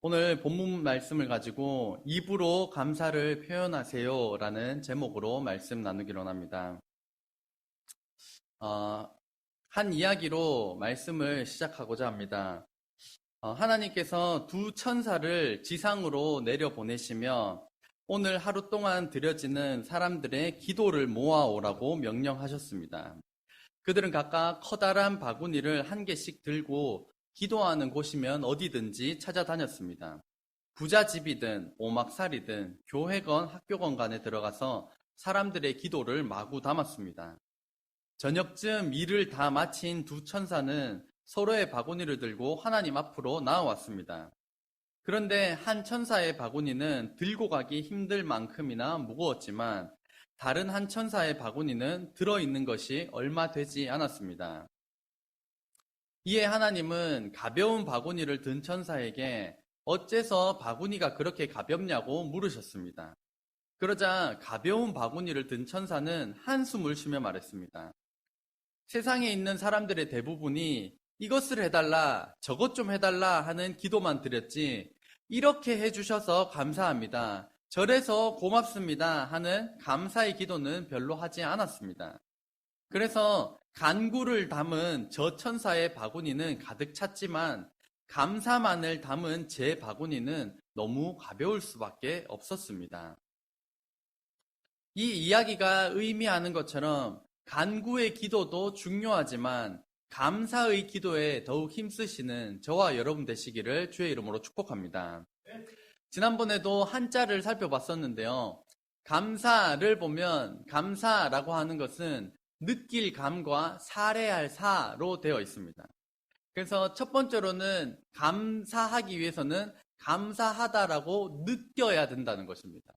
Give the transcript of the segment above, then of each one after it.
오늘 본문 말씀을 가지고 입으로 감사를 표현하세요 라는 제목으로 말씀 나누기로 합니다. 한 이야기로 말씀을 시작하고자 합니다. 하나님께서 두 천사를 지상으로 내려보내시며 오늘 하루 동안 드려지는 사람들의 기도를 모아오라고 명령하셨습니다. 그들은 각각 커다란 바구니를 한 개씩 들고 기도하는 곳이면 어디든지 찾아다녔습니다. 부잣집이든 오막살이든 교회건 학교건 간에 들어가서 사람들의 기도를 마구 담았습니다. 저녁쯤 일을 다 마친 두 천사는 서로의 바구니를 들고 하나님 앞으로 나아왔습니다. 그런데 한 천사의 바구니는 들고 가기 힘들 만큼이나 무거웠지만 다른 한 천사의 바구니는 들어있는 것이 얼마 되지 않았습니다. 이에 하나님은 가벼운 바구니를 든 천사에게 어째서 바구니가 그렇게 가볍냐고 물으셨습니다. 그러자 가벼운 바구니를 든 천사는 한숨을 쉬며 말했습니다. 세상에 있는 사람들의 대부분이 이것을 해달라, 저것 좀 해달라 하는 기도만 드렸지, 이렇게 해주셔서 감사합니다, 저래서 고맙습니다 하는 감사의 기도는 별로 하지 않았습니다. 그래서 간구를 담은 저 천사의 바구니는 가득 찼지만 감사만을 담은 제 바구니는 너무 가벼울 수밖에 없었습니다. 이 이야기가 의미하는 것처럼 간구의 기도도 중요하지만 감사의 기도에 더욱 힘쓰시는 저와 여러분 되시기를 주의 이름으로 축복합니다. 지난번에도 한자를 살펴봤었는데요. 감사를 보면 감사라고 하는 것은 느낄 감과 살해할 사로 되어 있습니다. 그래서 첫 번째로는 감사하기 위해서는 감사하다라고 느껴야 된다는 것입니다.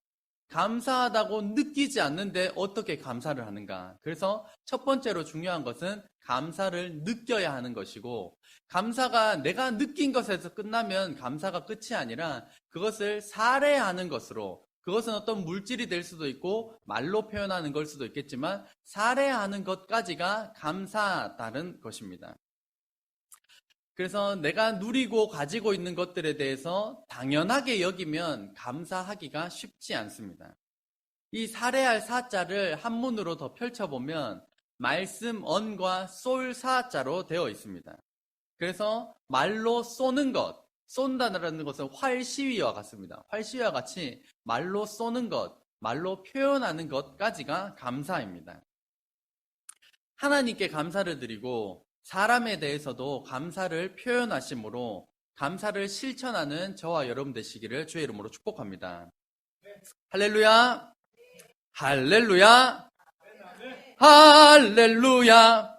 감사하다고 느끼지 않는데 어떻게 감사를 하는가? 그래서 첫 번째로 중요한 것은 감사를 느껴야 하는 것이고, 감사가 내가 느낀 것에서 끝나면 감사가 끝이 아니라 그것을 살해하는 것으로, 그것은 어떤 물질이 될 수도 있고 말로 표현하는 걸 수도 있겠지만 살해하는 것까지가 감사다는 것입니다. 그래서 내가 누리고 가지고 있는 것들에 대해서 당연하게 여기면 감사하기가 쉽지 않습니다. 이 살해할 사자를 한문으로 더 펼쳐보면 말씀 언과 쏠 사자로 되어 있습니다. 그래서 말로 쏘는 것, 쏜다는 것은 활시위와 같습니다. 활시위와 같이 말로 쏘는 것, 말로 표현하는 것까지가 감사입니다. 하나님께 감사를 드리고 사람에 대해서도 감사를 표현하심으로 감사를 실천하는 저와 여러분 되시기를 주의 이름으로 축복합니다. 할렐루야! 할렐루야! 할렐루야!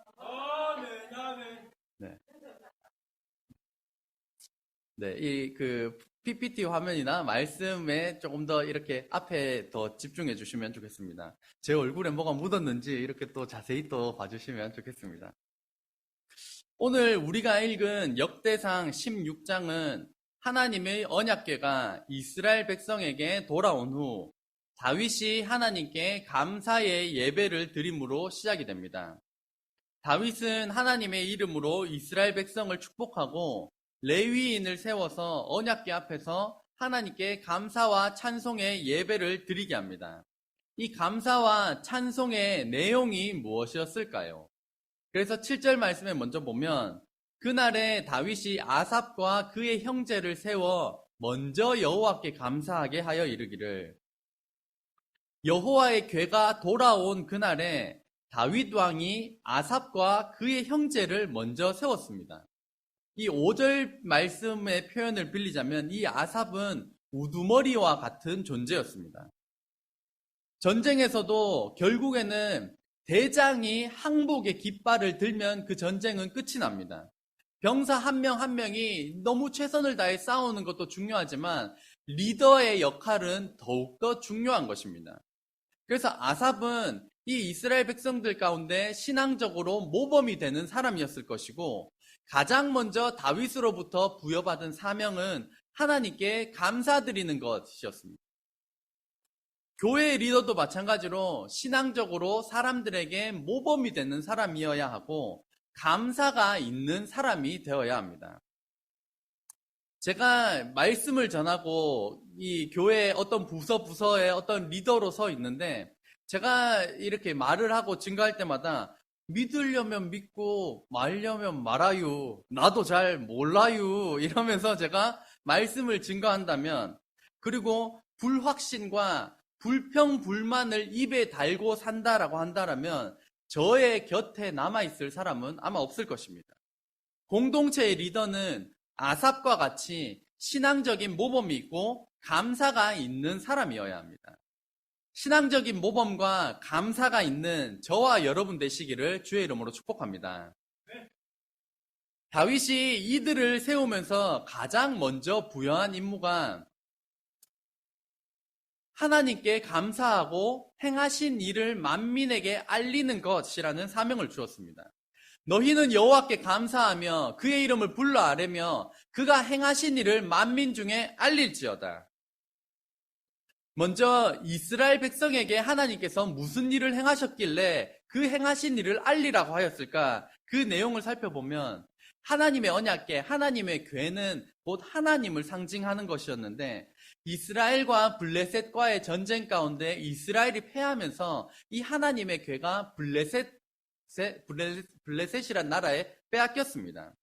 네, 이 PPT 화면이나 말씀에 조금 더 이렇게 앞에 더 집중해 주시면 좋겠습니다. 제 얼굴에 뭐가 묻었는지 이렇게 또 자세히 또 봐주시면 좋겠습니다. 오늘 우리가 읽은 역대상 16장은 하나님의 언약궤가 이스라엘 백성에게 돌아온 후 다윗이 하나님께 감사의 예배를 드림으로 시작이 됩니다. 다윗은 하나님의 이름으로 이스라엘 백성을 축복하고 레위인을 세워서 언약궤 앞에서 하나님께 감사와 찬송의 예배를 드리게 합니다. 이 감사와 찬송의 내용이 무엇이었을까요? 그래서 7절 말씀에 먼저 보면 그날에 다윗이 아삽과 그의 형제를 세워 먼저 여호와께 감사하게 하여 이르기를, 여호와의 궤가 돌아온 그날에 다윗 왕이 아삽과 그의 형제를 먼저 세웠습니다. 이 5절 말씀의 표현을 빌리자면 이 아삽은 우두머리와 같은 존재였습니다. 전쟁에서도 결국에는 대장이 항복의 깃발을 들면 그 전쟁은 끝이 납니다. 병사 한 명 한 명이 너무 최선을 다해 싸우는 것도 중요하지만 리더의 역할은 더욱더 중요한 것입니다. 그래서 아삽은 이 이스라엘 백성들 가운데 신앙적으로 모범이 되는 사람이었을 것이고, 가장 먼저 다윗으로부터 부여받은 사명은 하나님께 감사드리는 것이었습니다. 교회의 리더도 마찬가지로 신앙적으로 사람들에게 모범이 되는 사람이어야 하고 감사가 있는 사람이 되어야 합니다. 제가 말씀을 전하고 이 교회 어떤 부서의 어떤 리더로 서 있는데 제가 이렇게 말을 하고 증거할 때마다 믿으려면 믿고 말려면 말아요. 나도 잘 몰라요. 이러면서 제가 말씀을 증거한다면 그리고 불확신과 불평불만을 입에 달고 산다라고 한다면 저의 곁에 남아있을 사람은 아마 없을 것입니다. 공동체의 리더는 아삽과 같이 신앙적인 모범이 있고 감사가 있는 사람이어야 합니다. 신앙적인 모범과 감사가 있는 저와 여러분 되시기를 주의 이름으로 축복합니다. 다윗이 이들을 세우면서 가장 먼저 부여한 임무가 하나님께 감사하고 행하신 일을 만민에게 알리는 것이라는 사명을 주었습니다. 너희는 여호와께 감사하며 그의 이름을 불러 아뢰며 그가 행하신 일을 만민 중에 알릴지어다. 먼저 이스라엘 백성에게 하나님께서 무슨 일을 행하셨길래 그 행하신 일을 알리라고 하였을까? 그 내용을 살펴보면 하나님의 언약궤, 하나님의 궤는 곧 하나님을 상징하는 것이었는데 이스라엘과 블레셋과의 전쟁 가운데 이스라엘이 패하면서 이 하나님의 궤가 블레셋이란 나라에 빼앗겼습니다.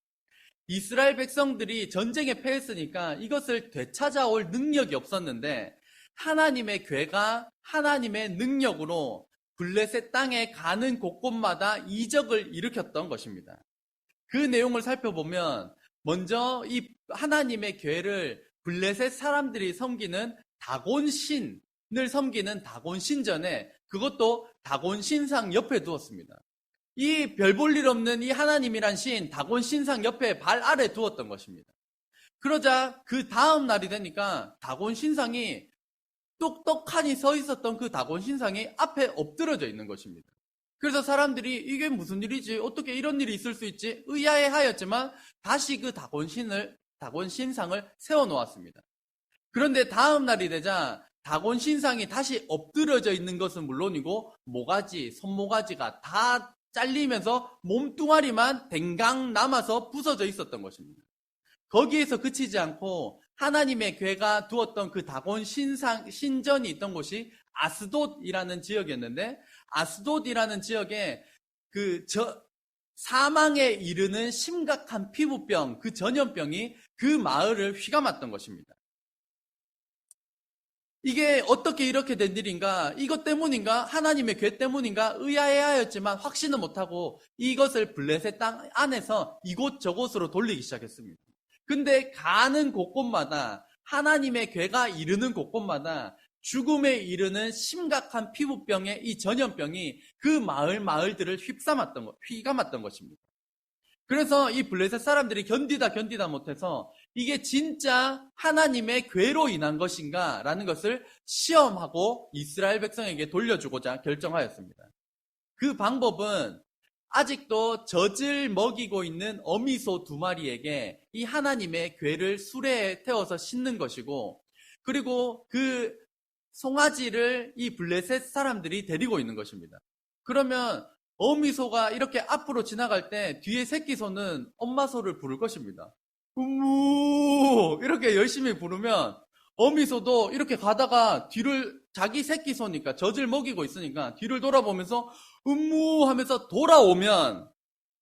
이스라엘 백성들이 전쟁에 패했으니까 이것을 되찾아올 능력이 없었는데 하나님의 궤가 하나님의 능력으로 블레셋 땅에 가는 곳곳마다 이적을 일으켰던 것입니다. 그 내용을 살펴보면 먼저 이 하나님의 궤를 블레셋 사람들이 섬기는 다곤신을 섬기는 다곤신전에 그것도 다곤신상 옆에 두었습니다. 이 별 볼 일 없는 이 하나님이란 신 다곤신상 옆에 발 아래 두었던 것입니다. 그러자 그 다음 날이 되니까 다곤신상이 똑똑하니 서 있었던 그 다곤신상이 앞에 엎드려져 있는 것입니다. 그래서 사람들이 이게 무슨 일이지? 어떻게 이런 일이 있을 수 있지? 의아해하였지만 다시 그 다곤신상을 세워놓았습니다. 그런데 다음 날이 되자 다곤신상이 다시 엎드려져 있는 것은 물론이고 모가지, 손모가지가 다 잘리면서 몸뚱아리만 댕강 남아서 부서져 있었던 것입니다. 거기에서 그치지 않고 하나님의 궤가 두었던 그 다곤 신전이 있던 곳이 아스돗이라는 지역이었는데 아스돗이라는 지역에 사망에 이르는 심각한 피부병, 그 전염병이 그 마을을 휘감았던 것입니다. 이게 어떻게 이렇게 된 일인가? 이것 때문인가? 하나님의 궤 때문인가? 의아해하였지만 확신은 못하고 이것을 블레셋 땅 안에서 이곳저곳으로 돌리기 시작했습니다. 근데 가는 곳곳마다 하나님의 궤가 이르는 곳곳마다 죽음에 이르는 심각한 피부병의 이 전염병이 그 마을들을 휘감았던 것입니다. 그래서 이 블레셋 사람들이 견디다 못해서 이게 진짜 하나님의 궤로 인한 것인가 라는 것을 시험하고 이스라엘 백성에게 돌려주고자 결정하였습니다. 그 방법은 아직도 젖을 먹이고 있는 어미소 2마리에게 이 하나님의 궤를 수레에 태워서 싣는 것이고 그리고 그 송아지를 이 블레셋 사람들이 데리고 있는 것입니다. 그러면 어미소가 이렇게 앞으로 지나갈 때 뒤에 새끼소는 엄마 소를 부를 것입니다. 우무 이렇게 열심히 부르면 어미소도 이렇게 가다가 뒤를 자기 새끼소니까 젖을 먹이고 있으니까 뒤를 돌아보면서 음무 하면서 돌아오면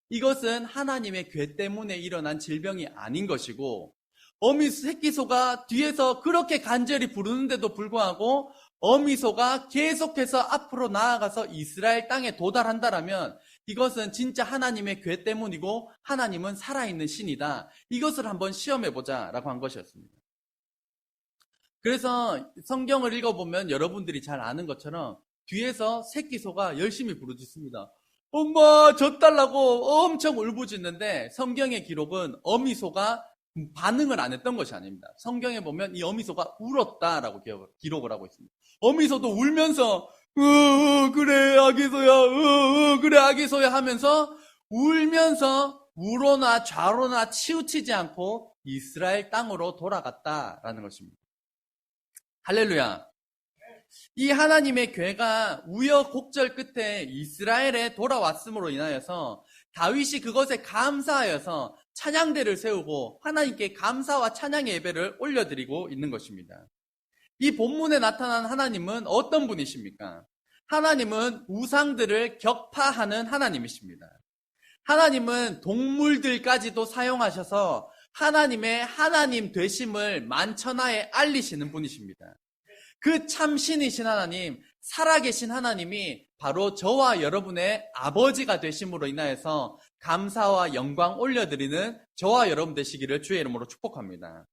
이것은 하나님의 궤 때문에 일어난 질병이 아닌 것이고 새끼소가 뒤에서 그렇게 간절히 부르는데도 불구하고 어미소가 계속해서 앞으로 나아가서 이스라엘 땅에 도달한다라면 이것은 진짜 하나님의 궤 때문이고 하나님은 살아있는 신이다. 이것을 한번 시험해보자 라고 한 것이었습니다. 그래서 성경을 읽어보면 여러분들이 잘 아는 것처럼 뒤에서 새끼소가 열심히 부르짖습니다. 엄마 젖 달라고 엄청 울부짖는데 성경의 기록은 어미소가 반응을 안 했던 것이 아닙니다. 성경에 보면 이 어미소가 울었다라고 기록을 하고 있습니다. 어미소도 울면서 그래 아기소야 그래 아기소야 하면서 울면서 우로나 좌로나 치우치지 않고 이스라엘 땅으로 돌아갔다라는 것입니다. 할렐루야. 이 하나님의 궤가 우여곡절 끝에 이스라엘에 돌아왔음으로 인하여서 다윗이 그것에 감사하여서 찬양대를 세우고 하나님께 감사와 찬양의 예배를 올려드리고 있는 것입니다. 이 본문에 나타난 하나님은 어떤 분이십니까? 하나님은 우상들을 격파하는 하나님이십니다. 하나님은 동물들까지도 사용하셔서 하나님의 하나님 되심을 만천하에 알리시는 분이십니다. 그 참신이신 하나님, 살아계신 하나님이 바로 저와 여러분의 아버지가 되심으로 인하여서 감사와 영광 올려드리는 저와 여러분 되시기를 주의 이름으로 축복합니다.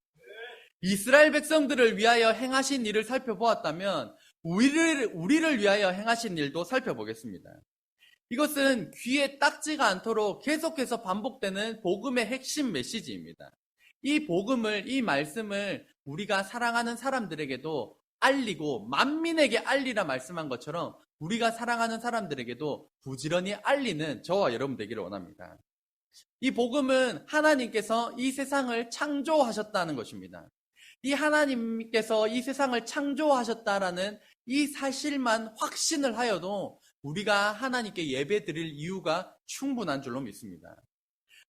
이스라엘 백성들을 위하여 행하신 일을 살펴보았다면 우리를 위하여 행하신 일도 살펴보겠습니다. 이것은 귀에 딱지가 않도록 계속해서 반복되는 복음의 핵심 메시지입니다. 이 복음을, 이 말씀을 우리가 사랑하는 사람들에게도 알리고 만민에게 알리라 말씀한 것처럼 우리가 사랑하는 사람들에게도 부지런히 알리는 저와 여러분 되기를 원합니다. 이 복음은 하나님께서 이 세상을 창조하셨다는 것입니다. 이 하나님께서 이 세상을 창조하셨다라는 이 사실만 확신을 하여도 우리가 하나님께 예배 드릴 이유가 충분한 줄로 믿습니다.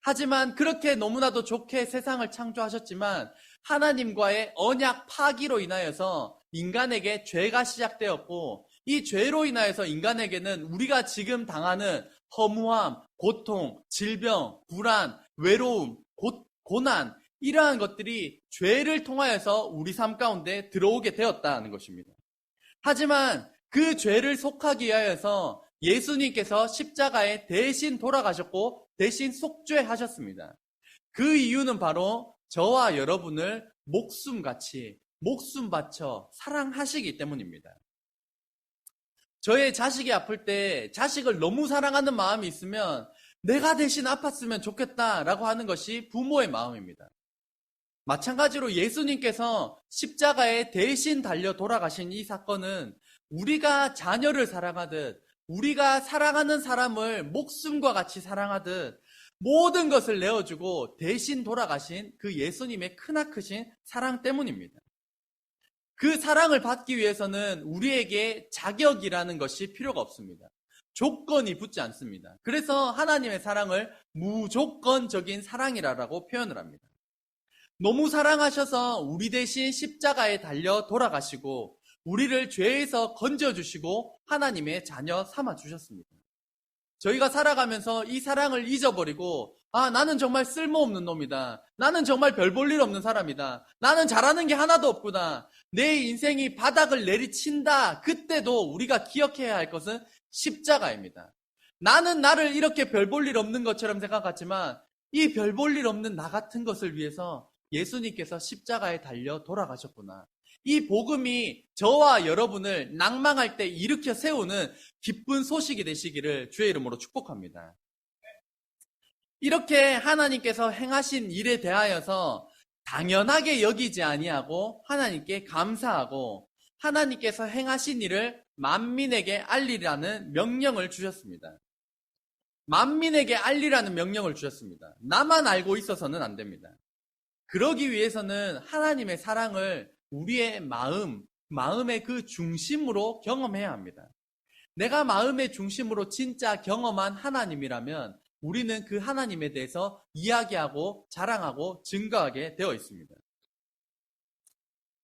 하지만 그렇게 너무나도 좋게 세상을 창조하셨지만 하나님과의 언약 파기로 인하여서 인간에게 죄가 시작되었고 이 죄로 인하여서 인간에게는 우리가 지금 당하는 허무함, 고통, 질병, 불안, 외로움, 고난 이러한 것들이 죄를 통하여서 우리 삶 가운데 들어오게 되었다는 것입니다. 하지만 그 죄를 속하기 위하여서 예수님께서 십자가에 대신 돌아가셨고 대신 속죄하셨습니다. 그 이유는 바로 저와 여러분을 목숨같이 목숨 바쳐 사랑하시기 때문입니다. 저의 자식이 아플 때 자식을 너무 사랑하는 마음이 있으면 내가 대신 아팠으면 좋겠다라고 하는 것이 부모의 마음입니다. 마찬가지로 예수님께서 십자가에 대신 달려 돌아가신 이 사건은 우리가 자녀를 사랑하듯 우리가 사랑하는 사람을 목숨과 같이 사랑하듯 모든 것을 내어주고 대신 돌아가신 그 예수님의 크나크신 사랑 때문입니다. 그 사랑을 받기 위해서는 우리에게 자격이라는 것이 필요가 없습니다. 조건이 붙지 않습니다. 그래서 하나님의 사랑을 무조건적인 사랑이라고 표현을 합니다. 너무 사랑하셔서 우리 대신 십자가에 달려 돌아가시고 우리를 죄에서 건져주시고 하나님의 자녀 삼아주셨습니다. 저희가 살아가면서 이 사랑을 잊어버리고 나는 정말 쓸모없는 놈이다. 나는 정말 별 볼 일 없는 사람이다. 나는 잘하는 게 하나도 없구나. 내 인생이 바닥을 내리친다. 그때도 우리가 기억해야 할 것은 십자가입니다. 나는 나를 이렇게 별 볼 일 없는 것처럼 생각하지만 이 별 볼 일 없는 나 같은 것을 위해서 예수님께서 십자가에 달려 돌아가셨구나. 이 복음이 저와 여러분을 낭망할 때 일으켜 세우는 기쁜 소식이 되시기를 주의 이름으로 축복합니다. 이렇게 하나님께서 행하신 일에 대하여서 당연하게 여기지 아니하고 하나님께 감사하고 하나님께서 행하신 일을 만민에게 알리라는 명령을 주셨습니다. 만민에게 알리라는 명령을 주셨습니다. 나만 알고 있어서는 안 됩니다. 그러기 위해서는 하나님의 사랑을 우리의 마음의 그 중심으로 경험해야 합니다. 내가 마음의 중심으로 진짜 경험한 하나님이라면 우리는 그 하나님에 대해서 이야기하고 자랑하고 증거하게 되어 있습니다.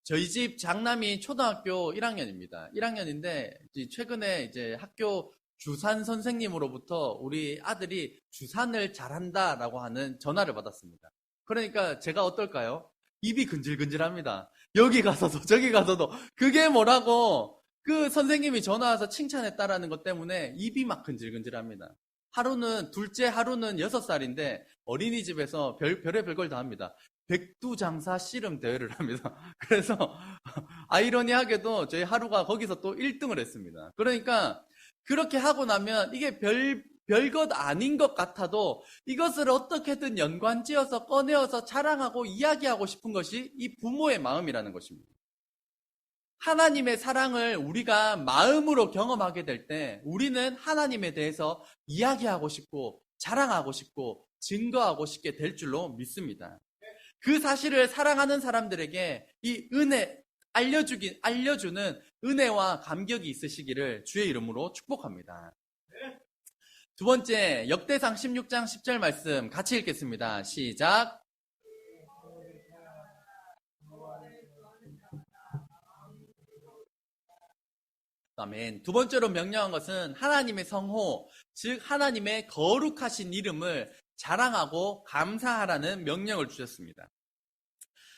저희 집 장남이 초등학교 1학년입니다. 1학년인데 최근에 이제 학교 주산 선생님으로부터 우리 아들이 주산을 잘한다라고 하는 전화를 받았습니다. 그러니까 제가 어떨까요? 입이 근질근질합니다. 여기 가서도 저기 가서도 그게 뭐라고 그 선생님이 전화 와서 칭찬했다라는 것 때문에 입이 막 근질근질합니다. 둘째 하루는 6살인데 어린이집에서 별의별 걸 다 합니다. 백두장사 씨름 대회를 합니다. 그래서 아이러니하게도 저희 하루가 거기서 또 1등을 했습니다. 그러니까 그렇게 하고 나면 이게 별것 아닌 것 같아도 이것을 어떻게든 연관지어서 꺼내어서 자랑하고 이야기하고 싶은 것이 이 부모의 마음이라는 것입니다. 하나님의 사랑을 우리가 마음으로 경험하게 될 때 우리는 하나님에 대해서 이야기하고 싶고 자랑하고 싶고 증거하고 싶게 될 줄로 믿습니다. 그 사실을 사랑하는 사람들에게 이 알려주는 은혜와 감격이 있으시기를 주의 이름으로 축복합니다. 두 번째, 역대상 16장 10절 말씀 같이 읽겠습니다. 시작. 아멘. 두 번째로 명령한 것은 하나님의 성호, 즉 하나님의 거룩하신 이름을 자랑하고 감사하라는 명령을 주셨습니다.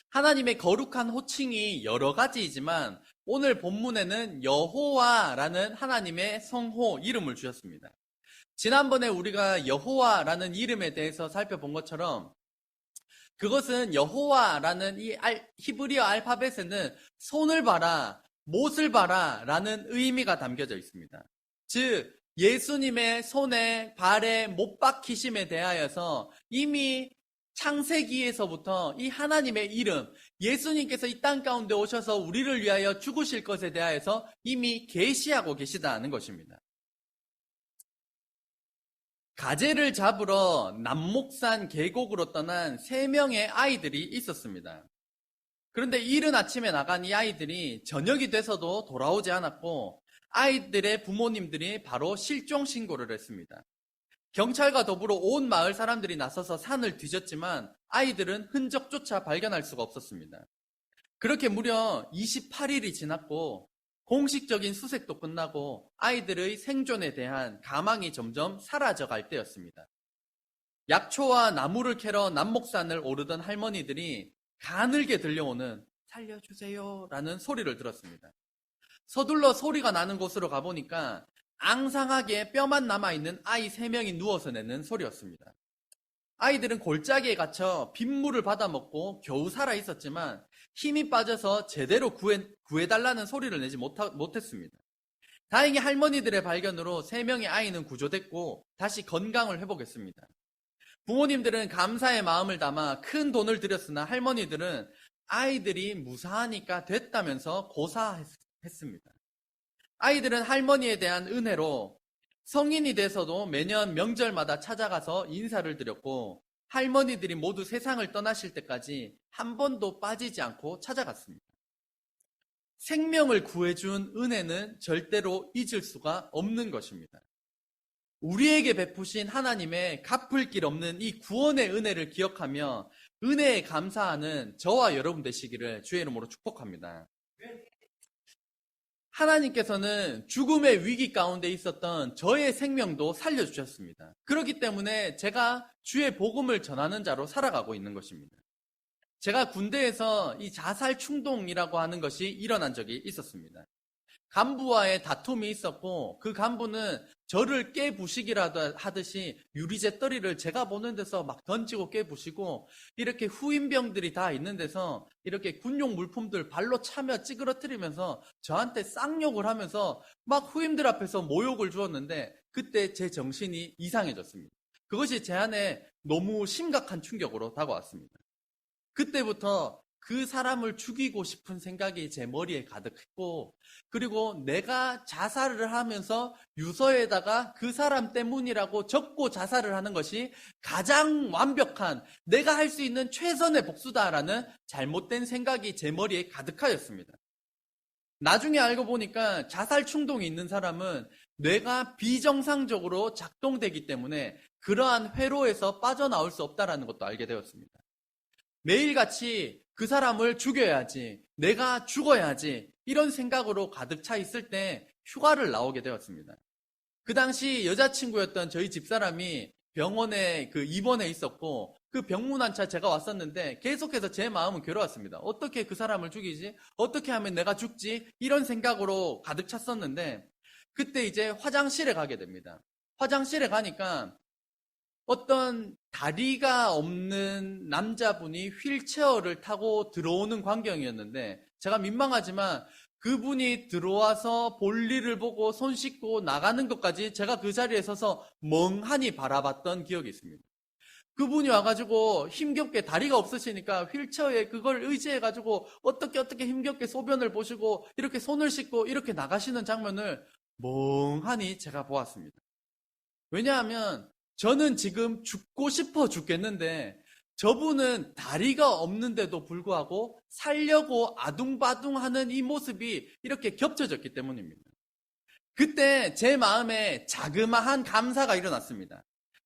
하나님의 거룩한 호칭이 여러 가지이지만 오늘 본문에는 여호와라는 하나님의 성호 이름을 주셨습니다. 지난번에 우리가 여호와라는 이름에 대해서 살펴본 것처럼 그것은 여호와라는 이 히브리어 알파벳에는 손을 봐라, 못을 봐라 라는 의미가 담겨져 있습니다. 즉 예수님의 손에 발에 못 박히심에 대하여서 이미 창세기에서부터 이 하나님의 이름, 예수님께서 이 땅 가운데 오셔서 우리를 위하여 죽으실 것에 대하여서 이미 계시하고 계시다는 것입니다. 가재를 잡으러 남목산 계곡으로 떠난 3명의 아이들이 있었습니다. 그런데 이른 아침에 나간 이 아이들이 저녁이 돼서도 돌아오지 않았고 아이들의 부모님들이 바로 실종 신고를 했습니다. 경찰과 더불어 온 마을 사람들이 나서서 산을 뒤졌지만 아이들은 흔적조차 발견할 수가 없었습니다. 그렇게 무려 28일이 지났고 공식적인 수색도 끝나고 아이들의 생존에 대한 가망이 점점 사라져갈 때였습니다. 약초와 나무를 캐러 남목산을 오르던 할머니들이 가늘게 들려오는 살려주세요 라는 소리를 들었습니다. 서둘러 소리가 나는 곳으로 가보니까 앙상하게 뼈만 남아있는 아이 3명이 누워서 내는 소리였습니다. 아이들은 골짜기에 갇혀 빗물을 받아먹고 겨우 살아있었지만 힘이 빠져서 제대로 구해달라는 소리를 내지 못했습니다. 다행히 할머니들의 발견으로 3명의 아이는 구조됐고 다시 건강을 회복했습니다. 부모님들은 감사의 마음을 담아 큰 돈을 들였으나 할머니들은 아이들이 무사하니까 됐다면서 고사했습니다. 아이들은 할머니에 대한 은혜로 성인이 돼서도 매년 명절마다 찾아가서 인사를 드렸고 할머니들이 모두 세상을 떠나실 때까지 한 번도 빠지지 않고 찾아갔습니다. 생명을 구해준 은혜는 절대로 잊을 수가 없는 것입니다. 우리에게 베푸신 하나님의 갚을 길 없는 이 구원의 은혜를 기억하며 은혜에 감사하는 저와 여러분 되시기를 주의 이름으로 축복합니다. 하나님께서는 죽음의 위기 가운데 있었던 저의 생명도 살려주셨습니다. 그렇기 때문에 제가 주의 복음을 전하는 자로 살아가고 있는 것입니다. 제가 군대에서 이 자살 충동이라고 하는 것이 일어난 적이 있었습니다. 간부와의 다툼이 있었고 그 간부는 저를 깨부시기라도 하듯이 유리재 떨이를 제가 보는 데서 막 던지고 깨부시고 이렇게 후임병들이 다 있는 데서 이렇게 군용 물품들 발로 차며 찌그러뜨리면서 저한테 쌍욕을 하면서 막 후임들 앞에서 모욕을 주었는데 그때 제 정신이 이상해졌습니다. 그것이 제 안에 너무 심각한 충격으로 다가왔습니다. 그때부터 그 사람을 죽이고 싶은 생각이 제 머리에 가득했고 그리고 내가 자살을 하면서 유서에다가 그 사람 때문이라고 적고 자살을 하는 것이 가장 완벽한 내가 할 수 있는 최선의 복수다라는 잘못된 생각이 제 머리에 가득하였습니다. 나중에 알고 보니까 자살 충동이 있는 사람은 뇌가 비정상적으로 작동되기 때문에 그러한 회로에서 빠져나올 수 없다는 것도 알게 되었습니다. 매일같이 그 사람을 죽여야지, 내가 죽어야지 이런 생각으로 가득 차 있을 때 휴가를 나오게 되었습니다. 그 당시 여자친구였던 저희 집사람이 병원에 입원해 있었고 그 병문안차 제가 왔었는데 계속해서 제 마음은 괴로웠습니다. 어떻게 그 사람을 죽이지? 어떻게 하면 내가 죽지? 이런 생각으로 가득 찼었는데 그때 이제 화장실에 가게 됩니다. 화장실에 가니까 어떤 다리가 없는 남자분이 휠체어를 타고 들어오는 광경이었는데 제가 민망하지만 그분이 들어와서 볼일을 보고 손 씻고 나가는 것까지 제가 그 자리에 서서 멍하니 바라봤던 기억이 있습니다. 그분이 와가지고 힘겹게 다리가 없으시니까 휠체어에 그걸 의지해가지고 어떻게 힘겹게 소변을 보시고 이렇게 손을 씻고 이렇게 나가시는 장면을 멍하니 제가 보았습니다. 왜냐하면 저는 지금 죽고 싶어 죽겠는데 저분은 다리가 없는데도 불구하고 살려고 아둥바둥하는 이 모습이 이렇게 겹쳐졌기 때문입니다. 그때 제 마음에 자그마한 감사가 일어났습니다.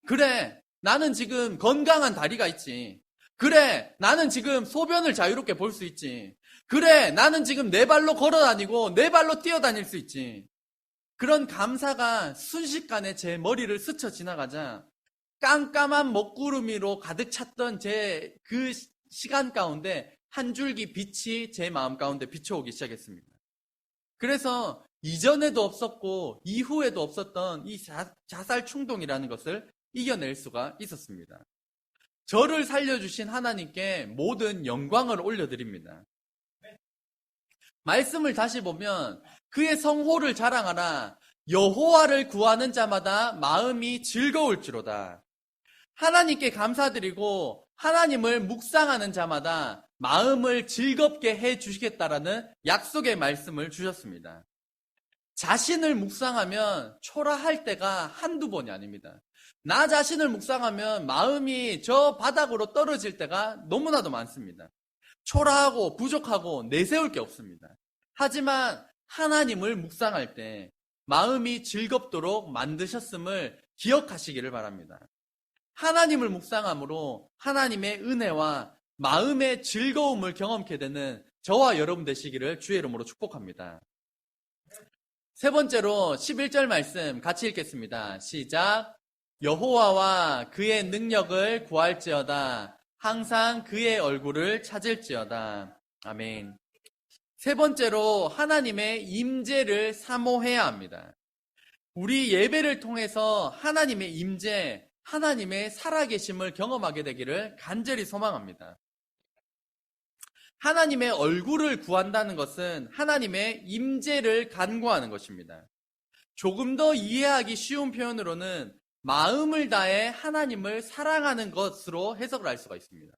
그래, 나는 지금 건강한 다리가 있지. 그래, 나는 지금 소변을 자유롭게 볼 수 있지. 그래, 나는 지금 내 발로 걸어 다니고 내 발로 뛰어 다닐 수 있지. 그런 감사가 순식간에 제 머리를 스쳐 지나가자 깜깜한 먹구름이로 가득 찼던 제 그 시간 가운데 한 줄기 빛이 제 마음 가운데 비춰오기 시작했습니다. 그래서 이전에도 없었고 이후에도 없었던 이 자살 충동이라는 것을 이겨낼 수가 있었습니다. 저를 살려주신 하나님께 모든 영광을 올려드립니다. 말씀을 다시 보면 그의 성호를 자랑하라. 여호와를 구하는 자마다 마음이 즐거울지로다. 하나님께 감사드리고 하나님을 묵상하는 자마다 마음을 즐겁게 해 주시겠다라는 약속의 말씀을 주셨습니다. 자신을 묵상하면 초라할 때가 한두 번이 아닙니다. 나 자신을 묵상하면 마음이 저 바닥으로 떨어질 때가 너무나도 많습니다. 초라하고 부족하고 내세울 게 없습니다. 하지만 하나님을 묵상할 때 마음이 즐겁도록 만드셨음을 기억하시기를 바랍니다. 하나님을 묵상함으로 하나님의 은혜와 마음의 즐거움을 경험케 되는 저와 여러분 되시기를 주의 이름으로 축복합니다. 세 번째로 11절 말씀 같이 읽겠습니다. 시작. 여호와와 그의 능력을 구할지어다. 항상 그의 얼굴을 찾을지어다. 아멘. 세 번째로 하나님의 임재를 사모해야 합니다. 우리 예배를 통해서 하나님의 임재, 하나님의 살아계심을 경험하게 되기를 간절히 소망합니다. 하나님의 얼굴을 구한다는 것은 하나님의 임재를 간구하는 것입니다. 조금 더 이해하기 쉬운 표현으로는 마음을 다해 하나님을 사랑하는 것으로 해석을 할 수가 있습니다.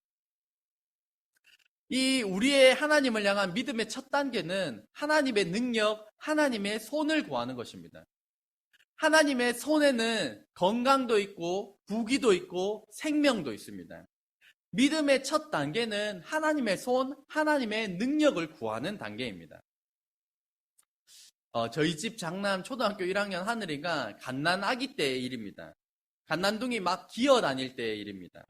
이 우리의 하나님을 향한 믿음의 첫 단계는 하나님의 능력, 하나님의 손을 구하는 것입니다. 하나님의 손에는 건강도 있고 부귀도 있고 생명도 있습니다. 믿음의 첫 단계는 하나님의 손, 하나님의 능력을 구하는 단계입니다. 저희 집 장남 초등학교 1학년 하늘이가 갓난 아기 때의 일입니다. 갓난둥이 막 기어 다닐 때의 일입니다.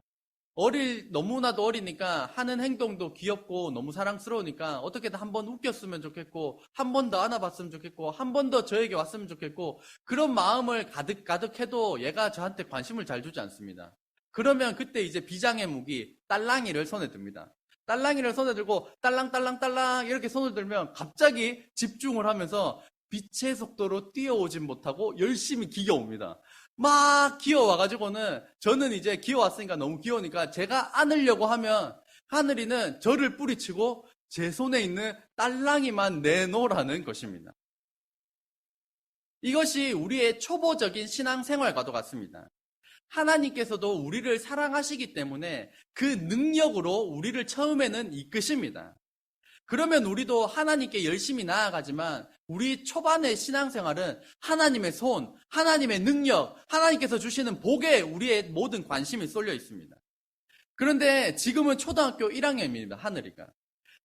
너무나도 어리니까 하는 행동도 귀엽고 너무 사랑스러우니까 어떻게든 한 번 웃겼으면 좋겠고 한 번 더 안아봤으면 좋겠고 한 번 더 저에게 왔으면 좋겠고 그런 마음을 가득 해도 얘가 저한테 관심을 잘 주지 않습니다. 그러면 그때 이제 비장의 무기 딸랑이를 손에 듭니다. 딸랑이를 손에 들고 딸랑딸랑딸랑 이렇게 손을 들면 갑자기 집중을 하면서 빛의 속도로 뛰어오진 못하고 열심히 기어옵니다. 막 기어와가지고는 저는 이제 기어왔으니까 너무 귀여우니까 제가 안으려고 하면 하늘이는 저를 뿌리치고 제 손에 있는 딸랑이만 내놓으라는 것입니다. 이것이 우리의 초보적인 신앙생활과도 같습니다. 하나님께서도 우리를 사랑하시기 때문에 그 능력으로 우리를 처음에는 이끄십니다. 그러면 우리도 하나님께 열심히 나아가지만 우리 초반의 신앙생활은 하나님의 손, 하나님의 능력, 하나님께서 주시는 복에 우리의 모든 관심이 쏠려 있습니다. 그런데 지금은 초등학교 1학년입니다. 하늘이가.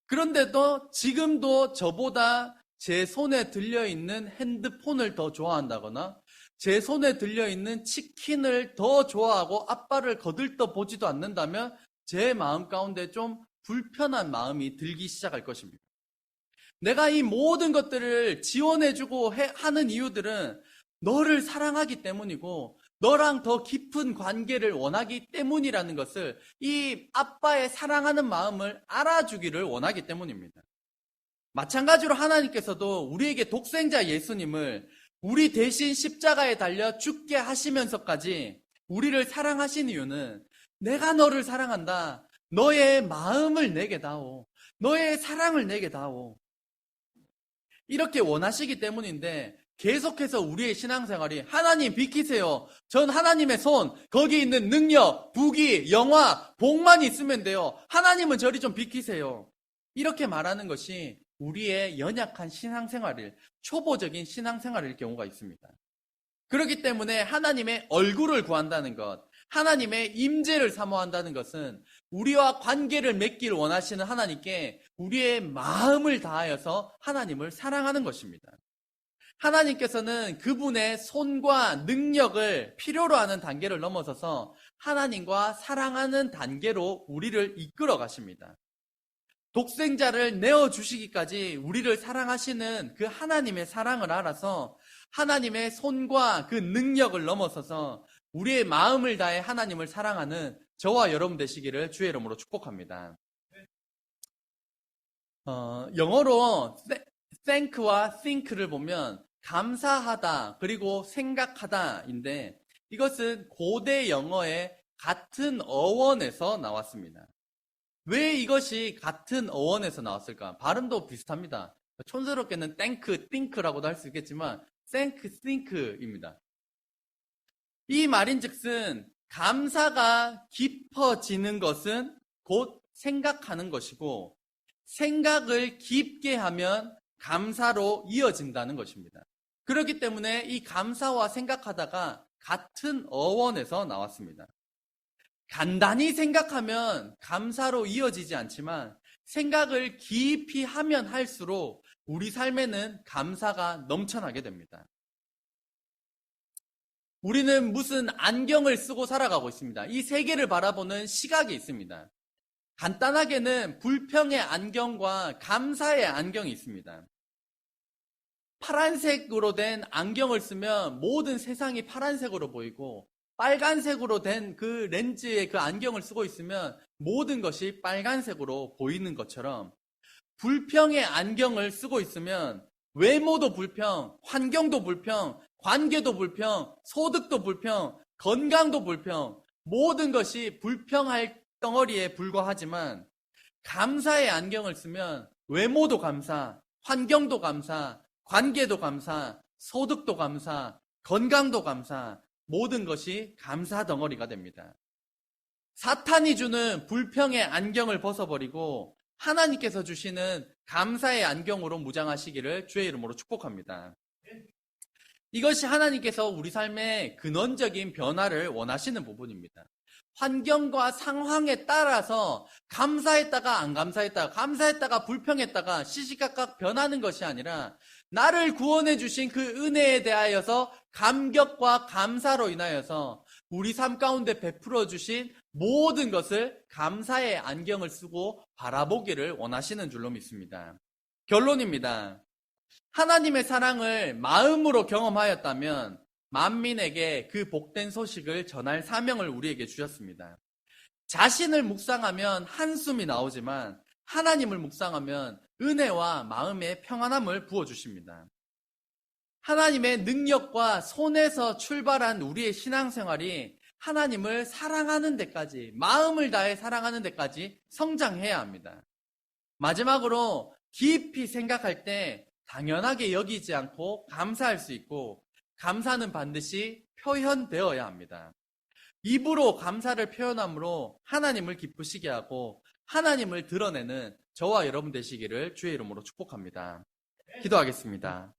그런데도 지금도 저보다 제 손에 들려있는 핸드폰을 더 좋아한다거나 제 손에 들려있는 치킨을 더 좋아하고 아빠를 거들떠 보지도 않는다면 제 마음 가운데 좀 불편한 마음이 들기 시작할 것입니다. 내가 이 모든 것들을 지원해주고 하는 이유들은 너를 사랑하기 때문이고 너랑 더 깊은 관계를 원하기 때문이라는 것을 이 아빠의 사랑하는 마음을 알아주기를 원하기 때문입니다. 마찬가지로 하나님께서도 우리에게 독생자 예수님을 우리 대신 십자가에 달려 죽게 하시면서까지 우리를 사랑하신 이유는 내가 너를 사랑한다. 너의 마음을 내게 다오. 너의 사랑을 내게 다오. 이렇게 원하시기 때문인데 계속해서 우리의 신앙생활이 하나님 비키세요. 전 하나님의 손, 거기 있는 능력, 부귀, 영화, 복만 있으면 돼요. 하나님은 저리 좀 비키세요. 이렇게 말하는 것이 우리의 연약한 신앙생활을, 초보적인 신앙생활일 경우가 있습니다. 그렇기 때문에 하나님의 얼굴을 구한다는 것, 하나님의 임재를 사모한다는 것은 우리와 관계를 맺기를 원하시는 하나님께 우리의 마음을 다하여서 하나님을 사랑하는 것입니다. 하나님께서는 그분의 손과 능력을 필요로 하는 단계를 넘어서서 하나님과 사랑하는 단계로 우리를 이끌어 가십니다. 독생자를 내어주시기까지 우리를 사랑하시는 그 하나님의 사랑을 알아서 하나님의 손과 그 능력을 넘어서서 우리의 마음을 다해 하나님을 사랑하는 저와 여러분 되시기를 주의 이름으로 축복합니다. 영어로 thank와 think를 보면 감사하다 그리고 생각하다인데 이것은 고대 영어의 같은 어원에서 나왔습니다. 왜 이것이 같은 어원에서 나왔을까? 발음도 비슷합니다. 촌스럽게는 thank, think라고도 할 수 있겠지만 thank, think입니다. 이 말인즉슨 감사가 깊어지는 것은 곧 생각하는 것이고 생각을 깊게 하면 감사로 이어진다는 것입니다. 그렇기 때문에 이 감사와 생각하다가 같은 어원에서 나왔습니다. 간단히 생각하면 감사로 이어지지 않지만 생각을 깊이 하면 할수록 우리 삶에는 감사가 넘쳐나게 됩니다. 우리는 무슨 안경을 쓰고 살아가고 있습니다. 이 세계를 바라보는 시각이 있습니다. 간단하게는 불평의 안경과 감사의 안경이 있습니다. 파란색으로 된 안경을 쓰면 모든 세상이 파란색으로 보이고 빨간색으로 된 그 렌즈의 그 안경을 쓰고 있으면 모든 것이 빨간색으로 보이는 것처럼 불평의 안경을 쓰고 있으면 외모도 불평, 환경도 불평, 관계도 불평, 소득도 불평, 건강도 불평, 모든 것이 불평할 덩어리에 불과하지만 감사의 안경을 쓰면 외모도 감사, 환경도 감사, 관계도 감사, 소득도 감사, 건강도 감사, 모든 것이 감사 덩어리가 됩니다. 사탄이 주는 불평의 안경을 벗어버리고 하나님께서 주시는 감사의 안경으로 무장하시기를 주의 이름으로 축복합니다. 이것이 하나님께서 우리 삶의 근원적인 변화를 원하시는 부분입니다. 환경과 상황에 따라서 감사했다가 안 감사했다가 감사했다가 불평했다가 시시각각 변하는 것이 아니라 나를 구원해 주신 그 은혜에 대하여서 감격과 감사로 인하여서 우리 삶 가운데 베풀어 주신 모든 것을 감사의 안경을 쓰고 바라보기를 원하시는 줄로 믿습니다. 결론입니다. 하나님의 사랑을 마음으로 경험하였다면 만민에게 그 복된 소식을 전할 사명을 우리에게 주셨습니다. 자신을 묵상하면 한숨이 나오지만 하나님을 묵상하면 은혜와 마음의 평안함을 부어주십니다. 하나님의 능력과 손에서 출발한 우리의 신앙생활이 하나님을 사랑하는 데까지, 마음을 다해 사랑하는 데까지 성장해야 합니다. 마지막으로 깊이 생각할 때 당연하게 여기지 않고 감사할 수 있고 감사는 반드시 표현되어야 합니다. 입으로 감사를 표현함으로 하나님을 기쁘시게 하고 하나님을 드러내는 저와 여러분 되시기를 주의 이름으로 축복합니다. 기도하겠습니다.